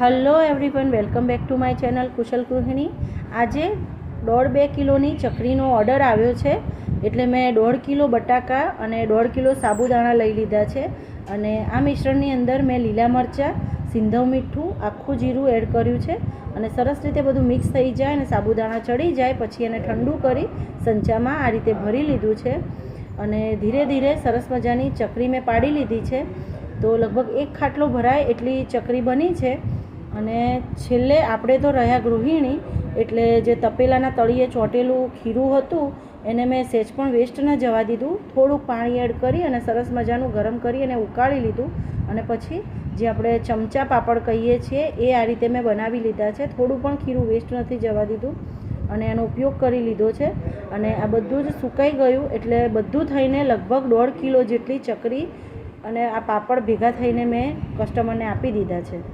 Hello everyone, welcome back to my channel Kushal Gruhini. આજે 1.5-2 કિલોની ચકરીનો order આવ્યો છે, એટલે મેં 1.5 કિલો બટાકા અને 1.5 કિલો સાબુદાણા લઈ લીધા છે। અને આ મિશ્રણની અંદર મેં લીલા મરચાં, સિંધવ મીઠું, આખું જીરું એડ કર્યું છે અને સરસ રીતે બધું મિક્સ થઈ જાય અને સાબુદાણા ચડી જાય પછી એને ઠંડુ કરી સંચામાં આ રીતે ભરી લીધું છે। અને ધીરે ધીરે સરસ મજાની ચકરી મેં પાડી લીધી છે। તો લગભગ 1 ખાટલો ભરાય એટલી ચકરી બની છે। અને છેલ્લે આપણે તો રહ્યા ગૃહિણી, એટલે જે તપેલાના તળિયે ચોંટેલું ખીરું હતું એને મેં સહેજ પણ વેસ્ટ ન જવા દીધું। થોડુંક પાણી એડ કરી અને સરસ મજાનું ગરમ કરી અને ઉકાળી લીધું અને પછી જે આપણે ચમચા પાપડ કહીએ છીએ એ આ રીતે મેં બનાવી લીધા છે। થોડું પણ ખીરું વેસ્ટ નથી જવા દીધું અને એનો ઉપયોગ કરી લીધો છે। અને આ બધું જ સુકાઈ ગયું એટલે બધું થઈને લગભગ 1.5 કિલો જેટલી ચકરી અને આ પાપડ ભેગા થઈને મેં કસ્ટમરને આપી દીધા છે।